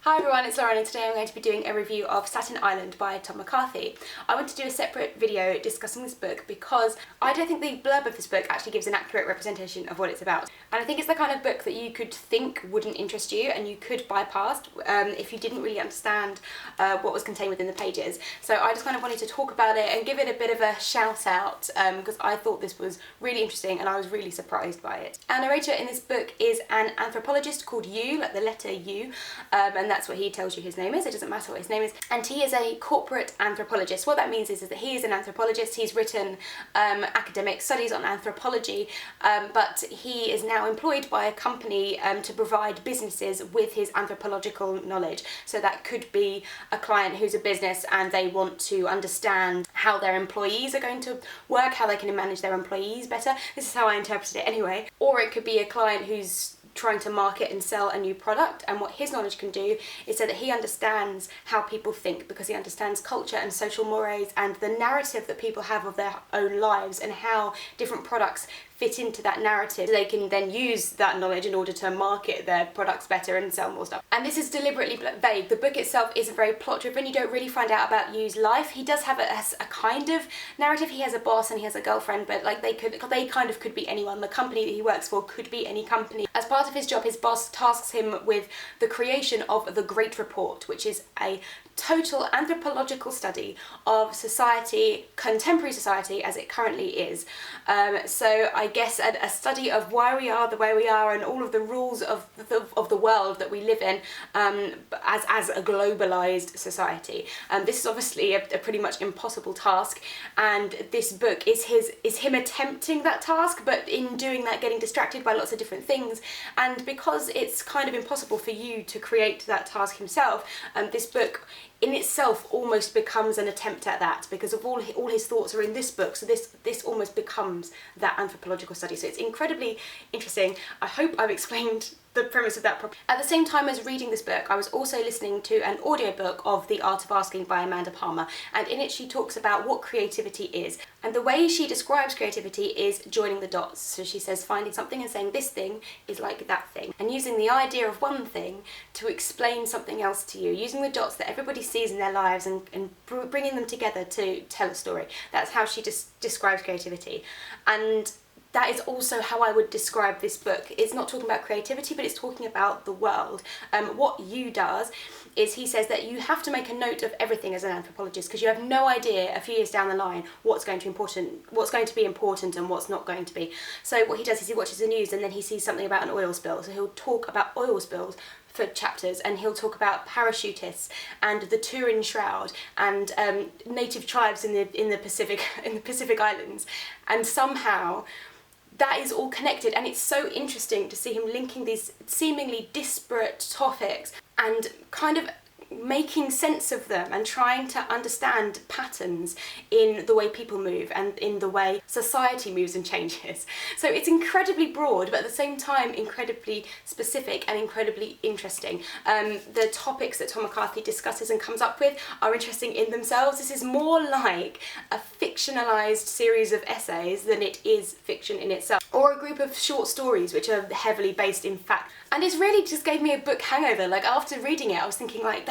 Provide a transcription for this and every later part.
Hi everyone, it's Lauren and today I'm going to be doing a review of Satin Island by Tom McCarthy. I want to do a separate video discussing this book because I don't think the blurb of this book actually gives an accurate representation of what it's about. And I think it's the kind of book that you could think wouldn't interest you and you could bypass if you didn't really understand what was contained within the pages. So I just kind of wanted to talk about it and give it a bit of a shout out because I thought this was really interesting and I was really surprised by it. Our narrator in this book is an anthropologist called U, like the letter U, and that's what he tells you his name is. It doesn't matter what his name is. And he is a corporate anthropologist. What that means is that he is an anthropologist. He's written academic studies on anthropology, but he is now employed by a company to provide businesses with his anthropological knowledge. So that could be a client who's a business and they want to understand how their employees are going to work, how they can manage their employees better. This is how I interpreted it anyway. Or it could be a client who's trying to market and sell a new product, and what his knowledge can do is so that he understands how people think, because he understands culture and social mores and the narrative that people have of their own lives and how different products fit into that narrative. They can then use that knowledge in order to market their products better and sell more stuff. And this is deliberately vague. The book itself isn't very plot driven. You don't really find out about Yu's life. He does have a kind of narrative. He has a boss and he has a girlfriend, but like they kind of could be anyone. The company that he works for could be any company. As part of his job, his boss tasks him with the creation of the Great Report, which is a total anthropological study of society, contemporary society as it currently is. So I guess a study of why we are the way we are and all of the rules of the world that we live in as a globalized society. This is obviously a pretty much impossible task, and this book is him attempting that task, but in doing that getting distracted by lots of different things. And because it's kind of impossible for you to create that task himself, this book in itself almost becomes an attempt at that, because of all his thoughts are in this book, so this almost becomes that anthropological study. So it's incredibly interesting. I hope I've explained the premise of that properly. At the same time as reading this book, I was also listening to an audiobook of The Art of Asking by Amanda Palmer, and in it she talks about what creativity is. And the way she describes creativity is joining the dots. So she says finding something and saying this thing is like that thing, and using the idea of one thing to explain something else to you, using the dots that everybody sees in their lives and bringing them together to tell a story. That's how she just describes creativity. And that is also how I would describe this book. It's not talking about creativity, but it's talking about the world. What Yu does is he says that you have to make a note of everything as an anthropologist, because you have no idea a few years down the line what's going to be important and what's not going to be. So what he does is he watches the news and then he sees something about an oil spill. So he'll talk about oil spills for chapters, and he'll talk about parachutists and the Turin Shroud and native tribes in the Pacific Islands, and somehow that is all connected. And it's so interesting to see him linking these seemingly disparate topics and kind of making sense of them and trying to understand patterns in the way people move and in the way society moves and changes. So it's incredibly broad, but at the same time incredibly specific and incredibly interesting. The topics that Tom McCarthy discusses and comes up with are interesting in themselves. This is more like a fictionalized series of essays than it is fiction in itself, or a group of short stories which are heavily based in fact. And it really just gave me a book hangover. Like after reading it I was thinking like,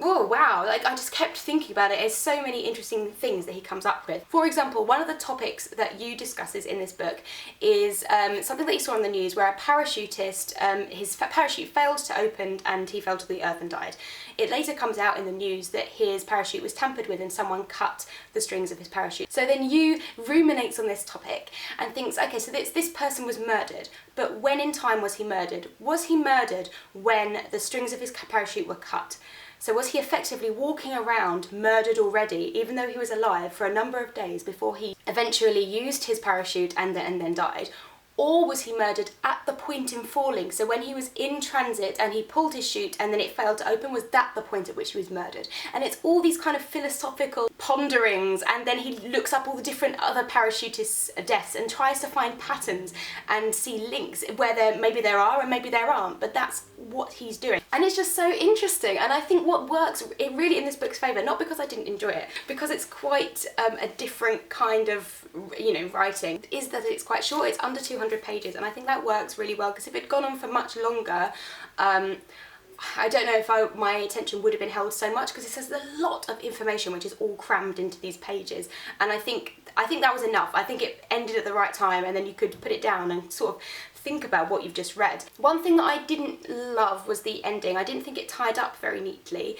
oh wow, like I just kept thinking about it. There's so many interesting things that he comes up with. For example, one of the topics that Yu discusses in this book is something that he saw on the news where a parachutist, his parachute failed to open and he fell to the earth and died. It later comes out in the news that his parachute was tampered with and someone cut the strings of his parachute. So then Yu ruminates on this topic and thinks, okay, so this person was murdered, but when in time was he murdered? Was he murdered when the strings of his parachute were cut? So was he effectively walking around murdered already, even though he was alive, for a number of days before he eventually used his parachute and then died? Or was he murdered at the point in falling? So when he was in transit and he pulled his chute and then it failed to open, was that the point at which he was murdered? And it's all these kind of philosophical ponderings, and then he looks up all the different other parachutists' deaths and tries to find patterns and see links where maybe there are and maybe there aren't, but that's what he's doing. And it's just so interesting, and I think what works it really in this book's favour, not because I didn't enjoy it, because it's quite a different kind of, you know, writing, is that it's quite short. It's under 200 pages, and I think that works really well, because if it'd gone on for much longer, I don't know if my attention would have been held so much, because it says a lot of information which is all crammed into these pages, and I think that was enough. I think it ended at the right time, and then you could put it down and sort of think about what you've just read. One thing that I didn't love was the ending. I didn't think it tied up very neatly.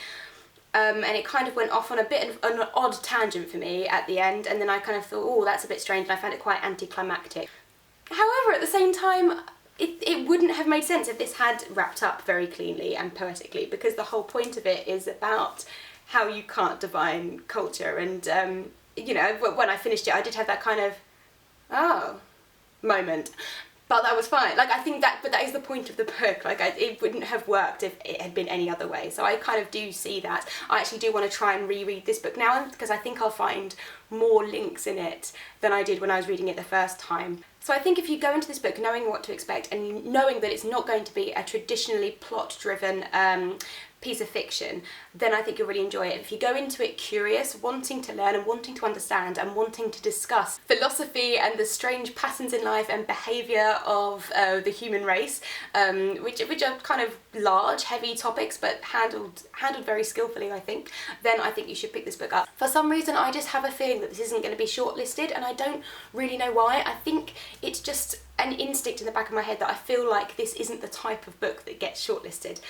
And it kind of went off on a bit of an odd tangent for me at the end, and then I kind of thought, oh, that's a bit strange, and I found it quite anticlimactic. However, at the same time, it wouldn't have made sense if this had wrapped up very cleanly and poetically, because the whole point of it is about how you can't define culture, and you know, when I finished it, I did have that kind of, oh, moment. But that was fine. Like, I think that, but that is the point of the book. Like, it wouldn't have worked if it had been any other way. So I kind of do see that. I actually do want to try and reread this book now, because I think I'll find more links in it than I did when I was reading it the first time. So I think if you go into this book knowing what to expect, and knowing that it's not going to be a traditionally plot-driven piece of fiction, then I think you'll really enjoy it. If you go into it curious, wanting to learn and wanting to understand and wanting to discuss philosophy and the strange patterns in life and behaviour of the human race, which are kind of large, heavy topics, but handled very skillfully, I think, then I think you should pick this book up. For some reason, I just have a feeling that this isn't going to be shortlisted, and I don't really know why. I think it's just an instinct in the back of my head that I feel like this isn't the type of book that gets shortlisted.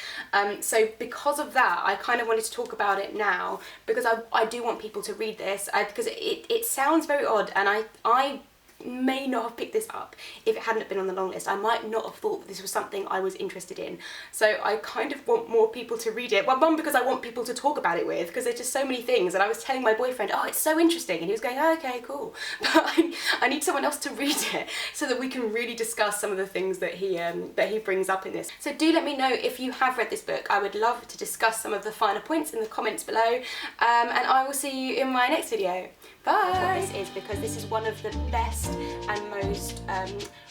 So because of that, I kind of wanted to talk about it now, because I do want people to read this, because it sounds very odd, and I may not have picked this up if it hadn't been on the long list. I might not have thought that this was something I was interested in. So I kind of want more people to read it. Well, one, because I want people to talk about it with, because there's just so many things, and I was telling my boyfriend, oh, it's so interesting, and he was going, oh, okay, cool. But I need someone else to read it so that we can really discuss some of the things that he brings up in this. So do let me know if you have read this book. I would love to discuss some of the finer points in the comments below, and I will see you in my next video. Bye! What this is, because this is one of the best and most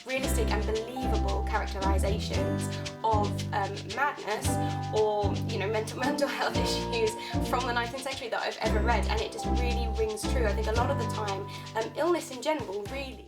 realistic and believable characterizations of madness, or, you know, mental health issues from the 19th century that I've ever read, and it just really rings true. I think a lot of the time, illness in general really